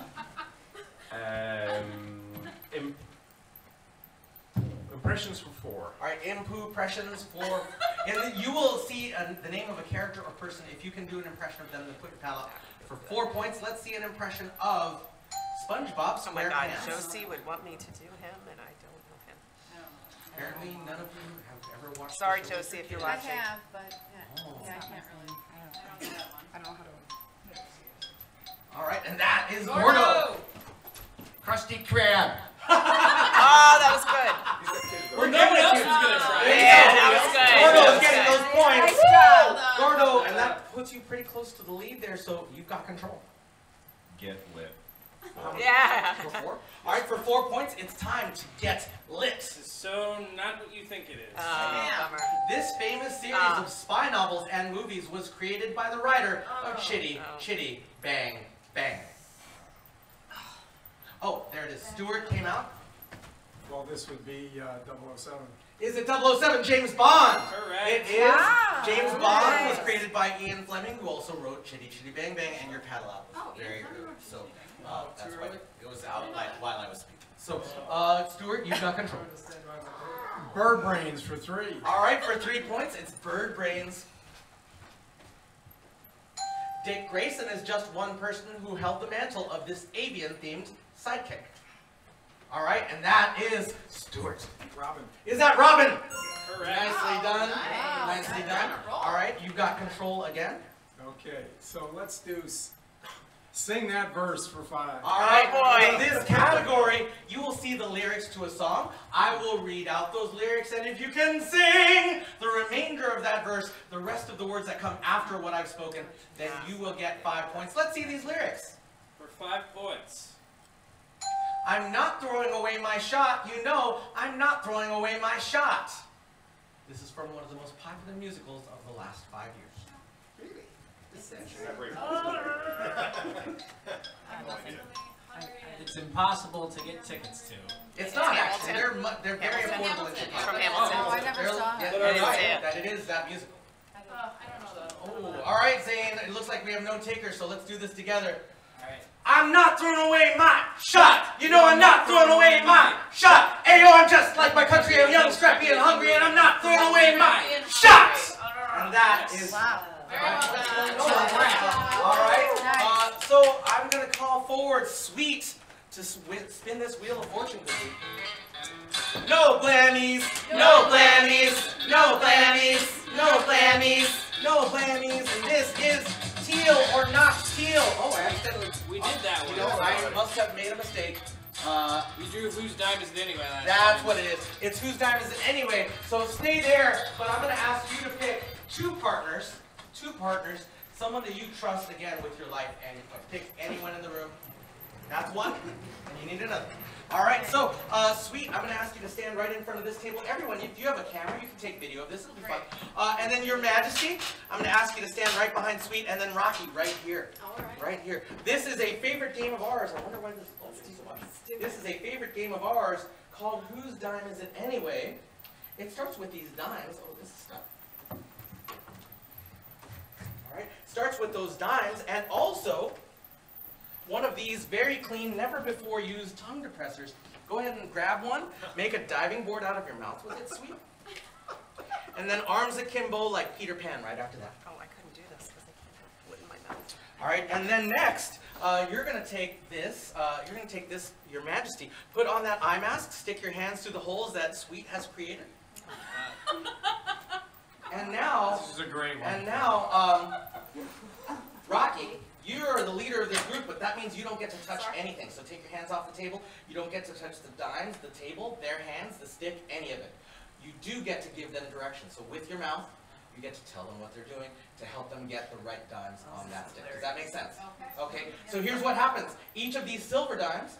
Impressions for 4. All right, impressions for. And you will see the name of a character or person. If you can do an impression of them, then put your pal up. For 4 points, let's see an impression of SpongeBob SquarePants. Oh my God, Josie would want me to do him, and I don't know him. Apparently, none of you have ever watched. Sorry, the show. Josie, if you're I watching. have, but yeah, I can't really. I don't know how to. All right, and that is Gordo. Krusty Krab. Oh, that was good. We're No one giving else it was to gonna you. try. Yeah, that was good. Gordo's getting those points. Nice job. Gordo, and that puts you pretty close to the lead there, so you've got control. Get lit. Yeah. For 4? All right, for 4 points, it's time to get lit. So, not what you think it is. Bummer. This famous series of spy novels and movies was created by the writer of Chitty, Chitty, Bang, Bang. Oh, there it is. Stuart came out. Well, this would be 007. Is it 007 James Bond? Correct. It is. Wow. James Bond was Nice. created by Ian Fleming, who also wrote Chitty Chitty Bang Bang, and your paddle out was very good. So that's why it was out while I was speaking. So, Stuart, you've got control. Bird Brains for 3. All right, for 3 points, it's Bird Brains. Dick Grayson is just one person who held the mantle of this avian-themed sidekick. All right, and that is Stuart. Robin. Is that Robin? Correct. Nicely done. Nice. Nicely done. All right, you've got control again. Okay, so let's do sing that verse for 5. All right, boy. in this category, you will see the lyrics to a song. I will read out those lyrics, and if you can sing the remainder of that verse, the rest of the words that come after what I've spoken, then you will get 5 points. Let's see these lyrics. For 5 points. I'm not throwing away my shot. You know, I'm not throwing away my shot. This is from one of the most popular musicals of the last 5 years. It's impossible to get tickets to. It's not actually. They're very affordable in Chicago. From Hamilton. Oh, I never saw Yeah, it. you're right. Yeah. That it is that musical. I don't know though. Oh, all right, Zane. It looks like we have no takers, so let's do this together. All right. I'm not throwing away my shot. You know I'm not throwing away my shot. Ayo, I'm just like my country. I'm young, scrappy, and hungry, and I'm not throwing away my shot. And that is. Wow. All right. So I'm gonna call forward Sweet to spin this wheel of fortune with me. No blammies, no blammies, no blammies, no blammies, no blammies. And this is teal or not teal. Oh, I accidentally. We did that one. You know, I must have made a mistake. We drew Whose Dime Is It Anyway last That's time. what it is. It's whose dime is it anyway? So stay there, but I'm gonna ask you to pick two partners, someone that you trust again with your life, and pick anyone in the room. That's one, and you need another. All right, so Sweet, I'm gonna ask you to stand right in front of this table. Everyone, if you have a camera, you can take video of this. It'll be fun. And then Your Majesty, I'm gonna ask you to stand right behind Sweet, and then Rocky right here. Right here. This is a favorite game of ours. I wonder why this. Oh, this is a favorite game of ours called Whose Dime Is It Anyway? It starts with these dimes. Oh, this is stuff. All right. Starts with those dimes, and also one of these very clean, never before used tongue depressors. Go ahead and grab one. Make a diving board out of your mouth with it, Sweet. And then arms akimbo like Peter Pan right after that. Oh, I couldn't do this because I can't put it in my mouth. All right, and then next, you're going to take this, Your Majesty, put on that eye mask, stick your hands through the holes that Sweet has created. And now, This is a great one. and now, Rocky, you're the leader of this group, but that means you don't get to touch anything. So take your hands off the table. You don't get to touch the dimes, the table, their hands, the stick, any of it. You do get to give them direction. So with your mouth, you get to tell them what they're doing to help them get the right dimes on that stick. Does that make sense? Okay, so here's what happens. Each of these silver dimes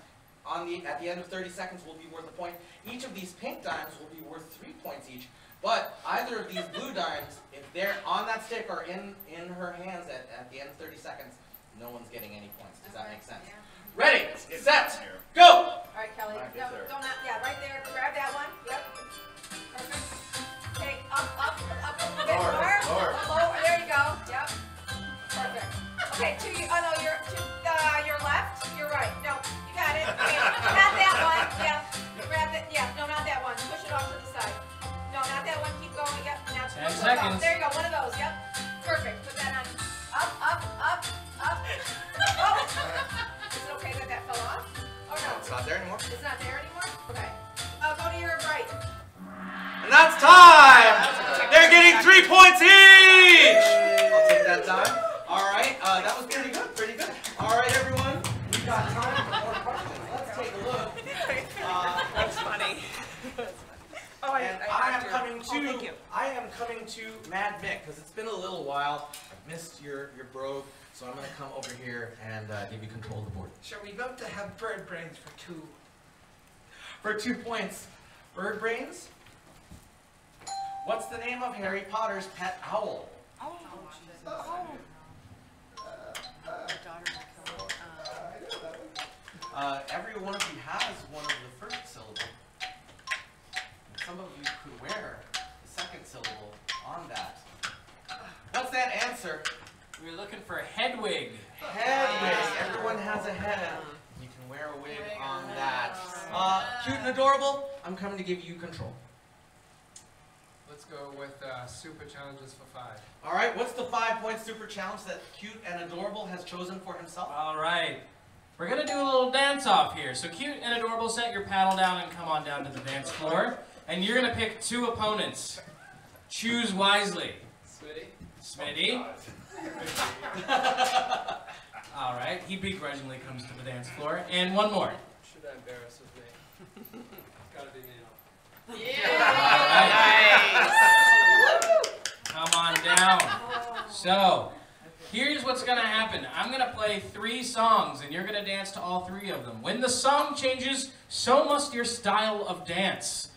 at the end of 30 seconds will be worth a point. Each of these pink dimes will be worth 3 points each. But either of these blue dimes, if they're on that stick or in her hands at the end of 30 seconds, no one's getting any points. Does that make sense? Ready, set, go! All right, Kelly. No, don't yeah, right there. Grab that one. Yep. Perfect. Okay, up a little bit more. Lower. There you go. Yep. Perfect. Okay, oh no, your left. Your right. No, you got it. Okay, not that one. Yeah. Grab it. Yeah. No, not that one. Push it off to the side. No, not that one. Keep going. Yep. Now 10 seconds. There you go. One of those. Yep. Perfect. Put that on. Up. Oh. Is it okay that fell off? Oh no. It's not there anymore. It's not there anymore? Okay. Go to your right. And that's time! They're getting 3 points each! I'll take that time. Alright, that was pretty good, pretty good. Alright, everyone, we've got time for more questions. Let's take a look. That's funny. And I am coming to Mad Mick, because it's been a little while. I've missed your brogue, so I'm going to come over here and give you control of the board. Shall we vote to have bird brains for 2? For 2 points. Bird brains? What's the name of Harry Potter's pet owl? Every one of you has one of the first syllable. And some of you could wear the second syllable on that. What's that answer? We're looking for Hedwig. Hedwig. Everyone has a head. You can wear a wig on that. Cute and adorable, I'm coming to give you control. Let's go with super challenges for 5. All right, what's the 5-point super challenge that Cute and Adorable has chosen for himself? All right. We're going to do a little dance-off here. So Cute and Adorable, set your paddle down and come on down to the dance floor. And you're going to pick 2 opponents. Choose wisely. Smitty. All right. He begrudgingly comes to the dance floor. And one more. Should I embarrass with me? Gotta be Neil. Yeah. All right. Come on down. So, here's what's going to happen. I'm going to play 3 songs, and you're going to dance to all 3 of them. When the song changes, so must your style of dance.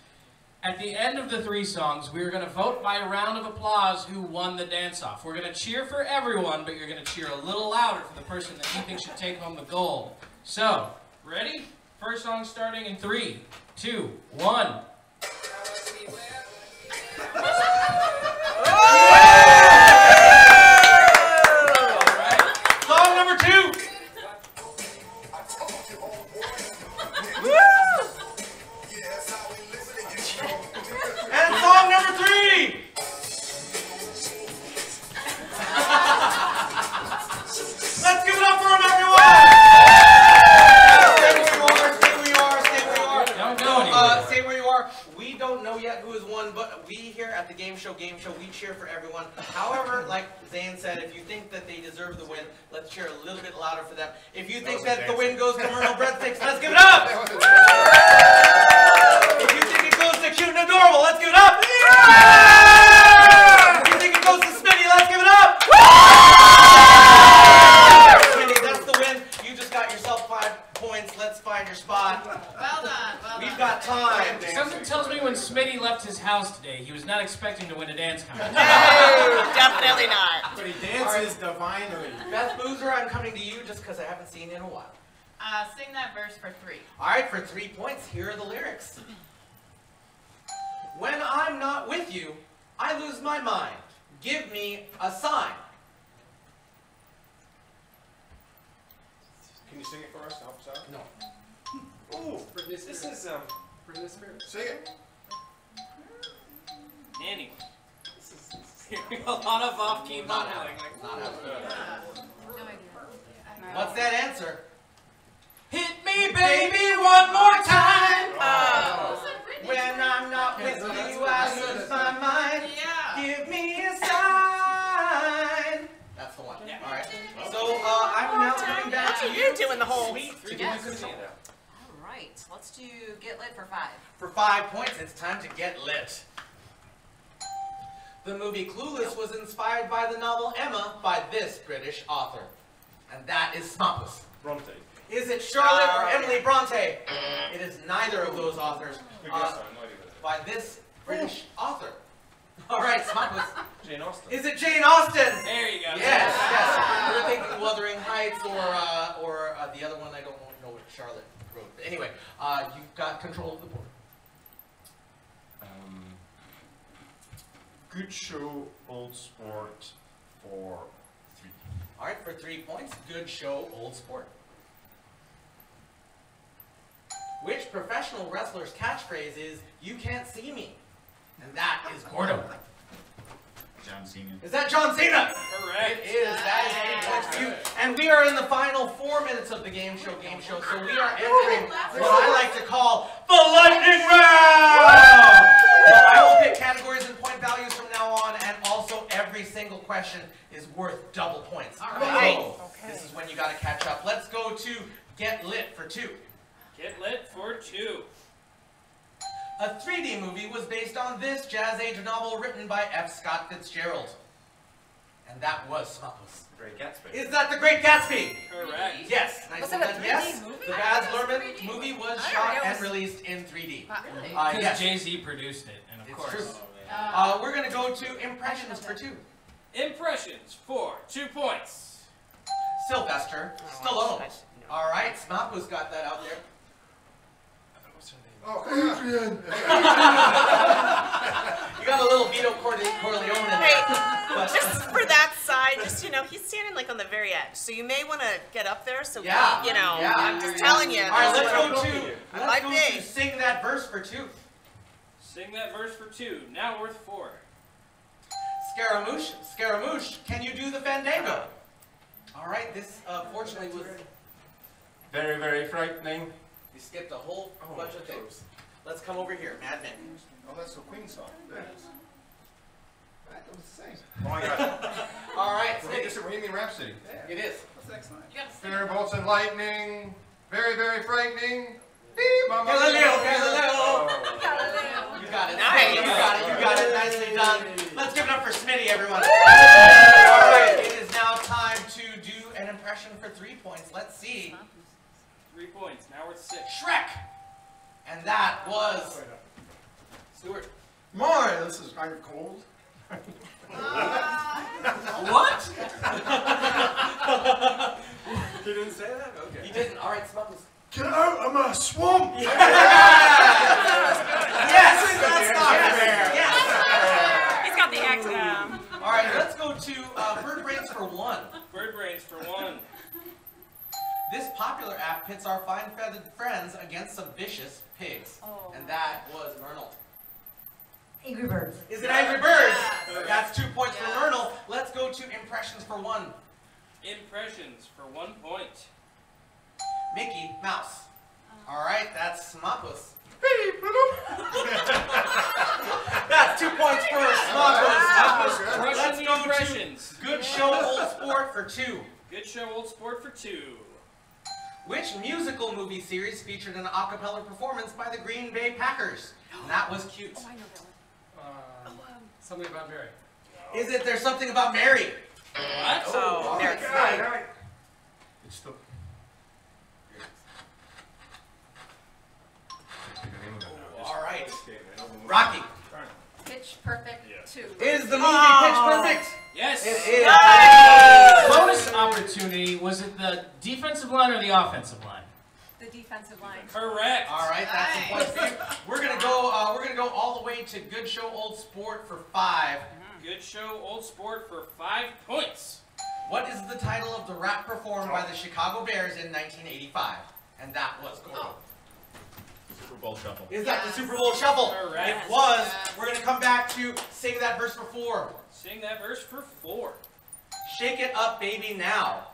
At the end of the 3 songs, we're going to vote by a round of applause who won the dance-off. We're going to cheer for everyone, but you're going to cheer a little louder for the person that you think should take home the gold. So, ready? First song starting in 3, 2, 1. Song number 2. And song number 3. Let's give it up for him, everyone. Stay where you are. We don't know yet who has won, but we here at the Gameshow Gameshow, we cheer for everyone. However, like Zane said, if you think that they deserve the win, let's cheer a little bit louder for them. If you think that the win goes to Myrtle Breadsticks, let's give it up! If you think it goes to Cute and Adorable, let's give it up! If you think it goes to Smitty, let's give it up! Smitty, that's the win. You just got yourself 5 points. Let's find your spot. Well done. We've got time. Something tells me when Smitty left his house today, he was not expecting to win a dance contest. No, definitely not. But he dances divinely. Beth Boozer, I'm coming to you just because I haven't seen you in a while. Sing that verse for 3. All right, for 3 points, here are the lyrics. When I'm not with you, I lose my mind. Give me a sign. Can you sing it for us? Help us out? No. Ooh, this is Britney Spears. Sing it. Anyway. A lot of off-key Not mumbling. What's that answer? Hit me, baby, one more time. When I'm not with you, I lose my mind. Give me a sign. That's the one. Yeah. All right. So I'm now coming back to you. You're doing the whole. All right, let's do Get Lit for 5. For 5 points, it's time to get lit. The movie Clueless was inspired by the novel Emma by this British author. And that is Smumpus. Bronte. Is it Charlotte or Emily Bronte? It is neither of those authors. By this British author. All right, Smumpus. Jane Austen. Is it Jane Austen? There you go. Yes, yes. We were thinking Wuthering Heights or the other one I don't know what Charlotte wrote. But anyway, you've got control of the board. Good show, old sport for 3. All right, for 3 points, good show, old sport. Which professional wrestler's catchphrase is, "You can't see me"? And that is Gordo. John Cena. Is that John Cena? Correct. It is. That is 8 points for you. And we are in the final 4 minutes of the game show, so we are entering what I like to call the lightning round! So I will pick categories and point values from now on, and also every single question is worth double points. All right. So this is when you got to catch up. Let's go to Get Lit for 2. Get lit for 2. A 3D movie was based on this Jazz Age novel written by F. Scott Fitzgerald. And that was Smumpus. Great Gatsby. Is that The Great Gatsby? Correct. Yes. Was it a 3D yes. movie? The Baz Luhrmann movie was shot and released in 3D. Because Yes. Jay-Z produced it, and of It's course. true. We're going to go to Impressions for 2. Impressions for 2 points. Sylvester Stallone. All right, Smumpus got that out there. Oh, Adrian! You got a little Vito Corleone in there. Hey, just for that side, just, you know, he's standing like on the very edge, so you may want to get up there. So Yeah, you know, yeah. I'm just telling you. All right, let's go Might to be. Sing That Verse for 2. Sing that verse for 2. Now worth 4. Scaramouche, can you do the Fandango? All right, this fortunately was... Very, very frightening. You skipped a whole bunch of things. Let's come over here, Mad Men. Oh, that's a Queen song. That was the same. Oh my God. All right, It's a Bohemian Rhapsody. it is. What's the next line? Thunderbolts and lightning. Very, very frightening. Galileo. Galileo. You got it. Nice. You got it. Nicely done. Let's give it up for Smitty, everyone. All right, it is now time to do an impression for 3 points. Let's see. 3 points. Now worth 6. Shrek. And that was Stuart. My, this is kind of cold. What? You didn't say that? Okay. He didn't. All right, Smuggles. Get out of my swamp! Yes! He's got the accent. All right, let's go to Bird Brains for 1. Bird brains for 1. This popular app pits our fine-feathered friends against some vicious pigs. Oh. And that was Myrtle. Angry Birds. Is it Angry Birds? That's 2 points for Myrtle. Let's go to Impressions for 1. Impressions for 1 point. Mickey Mouse. All right, that's Smumpus. That's 2 points for Smumpus. Let's Crushing the go impressions. to Good Show Old Sport for 2. Good show, old sport for 2. Which musical movie series featured an a cappella performance by the Green Bay Packers? And that was cute. Oh, I know that one. Something about Mary. Is it There's Something About Mary? What? Oh, all there's right. It's the... All right. Rocky. Pitch Perfect 2. Is the movie Pitch Perfect? Yes. It is. Bonus opportunity. Was it the defensive line or the offensive line? The defensive line. Correct. All right, that's a point for you. We're gonna go all the way to Good Show Old Sport for 5. Good show, old sport for 5 points. What is the title of the rap performed by the Chicago Bears in 1985? And that was Gordo. Super Bowl Shuffle. Is that the Super Bowl Shuffle? Correct. It was. We're gonna come back to Sing That Verse for 4. Sing that verse for 4. Shake It Up, Baby Now.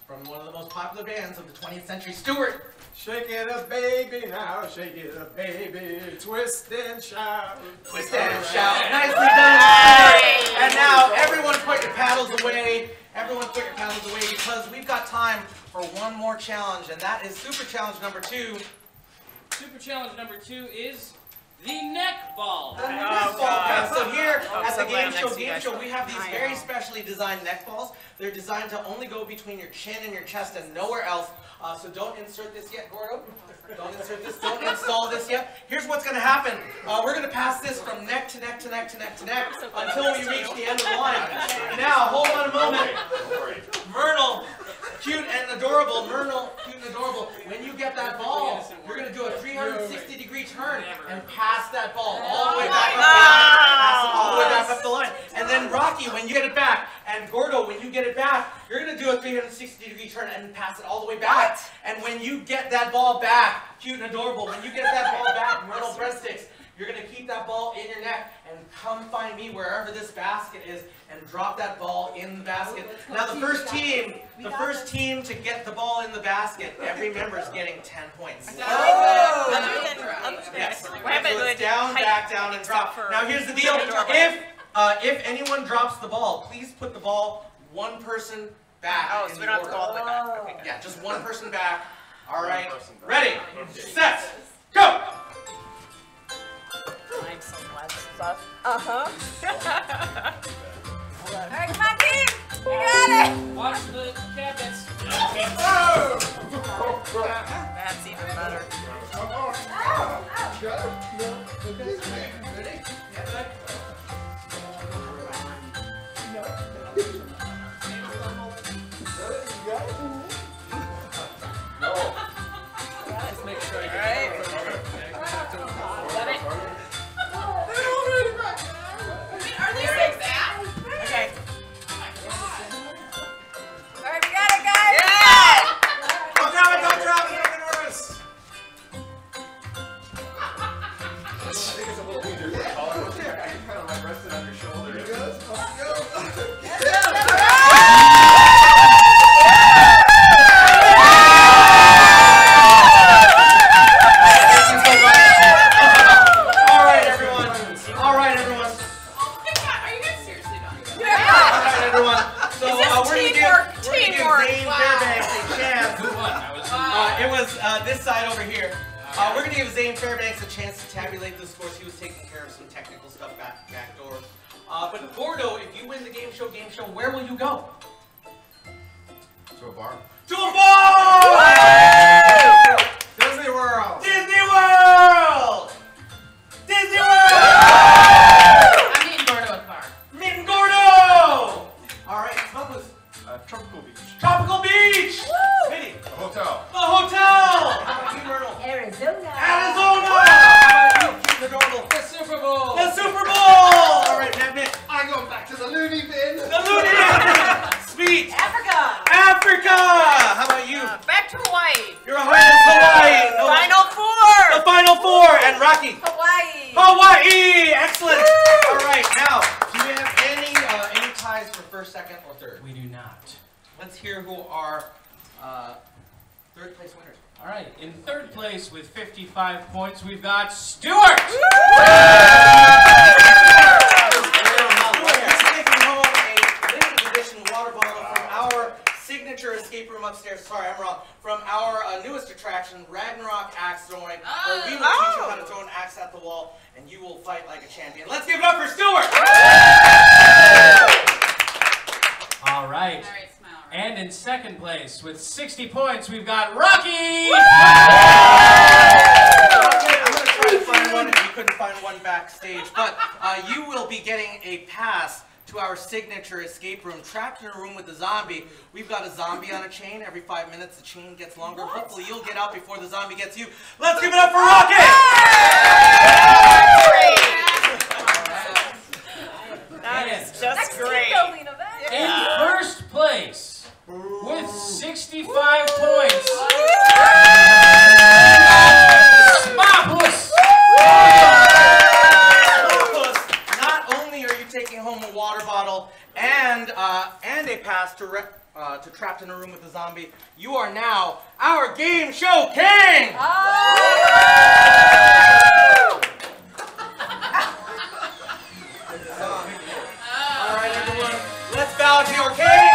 From one of the most popular bands of the 20th century, Stuart. Shake it up, baby, now. Shake it up, baby. Twist and shout. Twist and shout. Nicely done. And now, everyone put your paddles away. Everyone put your paddles away because we've got time for one more challenge, and that is Super Challenge number 2. Super challenge number 2 is the neck ball. The neck ball. Okay, so here at the Game Show, we have these very specially designed neck balls. They're designed to only go between your chin and your chest and nowhere else. So don't insert this yet, Gordo. Don't insert this. Don't install this yet. Here's what's going to happen. We're going to pass this from neck to neck to neck to neck to neck until we reach the end of the line. Now, hold on a moment. Myrtle, cute and adorable. Myrtle, cute and adorable. When you get that ball, you're going to do a 360-degree turn and pass that ball all the way back up the line. Pass it all the way back up the line. And then Rocky, when you get it back, and Gordo, when you get it back, you're going to do a 360-degree turn and pass it all the way back. And when you get that ball back, cute and adorable, when you get that ball back, Myrtle breadsticks, you're going to keep that ball in your neck and come find me wherever this basket is and drop that ball in the basket. Now the first team to get the ball in the basket, every member is getting 10 points. Yes. So it's down, back, down, and drop. Now here's the deal. If anyone drops the ball, please put the ball one person back. Oh, so we don't have to go all the way back. Okay. Yeah, just one person back. All right. Ready, set, go! I'm so glad this is us. Uh-huh. All right, come on, team. You got it. Watch the cabinets. That's even better. Ready? Just make sure I get Alright. Are these things that? Okay. All right, we got it, guys. Yeah! Don't drop it, don't drop it, don't get nervous. I think it's a little easier for collar. Kind of like rested on your shoulder. Here it goes. Off you go. This side over here. We're going to give Zane Fairbanks a chance to tabulate the scores. He was taking care of some technical stuff back doors. But Gordo, if you win the Game Show, where will you go? To a bar. To a bar! Disney World! Disney World! Disney World! I'm meeting Gordo at the bar. Meeting Gordo! Alright, what was Tropical Beach. Tropical Beach! Mitty. A hotel. The hotel! How about you, Myrtle? Arizona. Arizona! How about you, Keith Adorable? The Super Bowl. The Super Bowl! Alright, Matt. I go back to the loony bin. The loony bin! Sweet! Africa. Africa! How about you? Back to Hawaii. Your Highness Hawaii! No, Final four. the Final Four! And Rocky? Hawaii. Hawaii! Excellent! Alright, now, do you have any ties for first, second, or third? We do not. Let's hear who are third place winners. All right, in third place with 55 points, we've got Stuart. He's taking home a limited edition water bottle from our signature escape room upstairs. Sorry, I'm wrong. From our newest attraction, Ragnarok Axe Throwing, where we will teach you how to throw an axe at the wall, and you will fight like a champion. Let's give it up for Stuart! All right. And in second place with 60 points, we've got Rocky. I'm going to try to find one if you couldn't find one backstage, but you will be getting a pass to our signature escape room, Trapped in a Room with a Zombie. We've got a zombie on a chain. Every 5 minutes the chain gets longer. What? Hopefully you'll get out before the zombie gets you. Let's give it up for Rocky! That is just great. In first place with 65 points. Smopus. Not only are you taking home a water bottle and a pass to Trapped in a Room with a Zombie, you are now our Game Show King! Alright everyone, let's bow to your king!